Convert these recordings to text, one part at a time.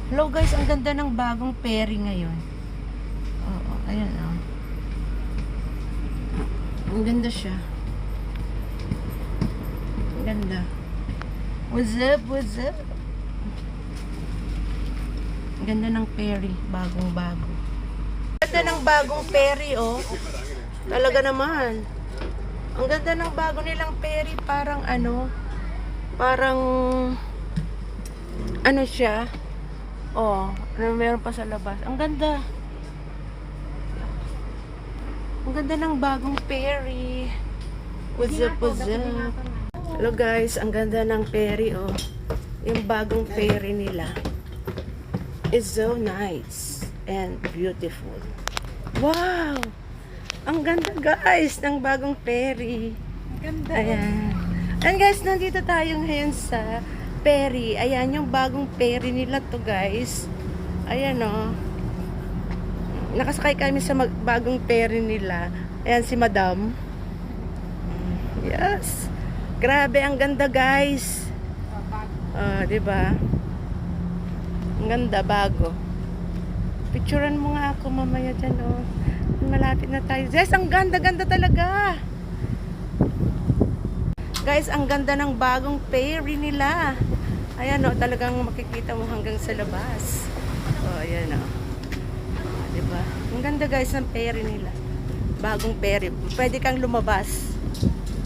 Hello guys, ang ganda ng bagong Perry ngayon. Oo, ayan oh. Ang ganda siya. Ang ganda. What's up? What's up? Ang ganda ng Perry, bagong bago. Ang ganda ng bagong Perry oh. Talaga naman. Ang ganda ng bago nilang Perry, parang ano siya. Oh, meron pa sa labas. Ang ganda. Ang ganda ng bagong Perry. What's up, what's up? Hello guys, ang ganda ng Perry oh. Yung bagong Perry nila is so nice and beautiful. Wow! Ang ganda guys ng bagong Perry. Ganda. Ayan. And guys, nandito tayo ngayon sa Perry. Ayan, yung bagong Perry nila to guys. Ayan oh. Nakasakay kami sa bagong Perry nila. Ayan si Madam. Yes. Grabe, ang ganda guys. Diba? Ang ganda, bago. Picturean mo nga ako mamaya dyan oh. Malapit na tayo. Yes, ang ganda-ganda talaga. Guys, ang ganda ng bagong Perry nila. Ayan o, talagang makikita mo hanggang sa labas. O, ayan o. Diba? Ang ganda guys ng Perry nila. Bagong Perry. Pwede kang lumabas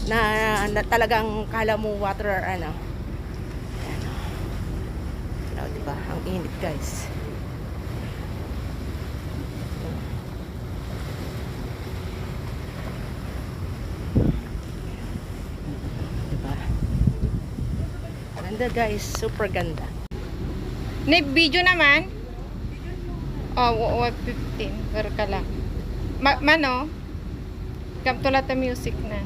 na talagang kala mo water or ano. Ayan o. Diba? Ang init guys. Ganda guys, super ganda. Video naman? Oh, 15. Pero ka lang. Mano? Kaptulat na music na.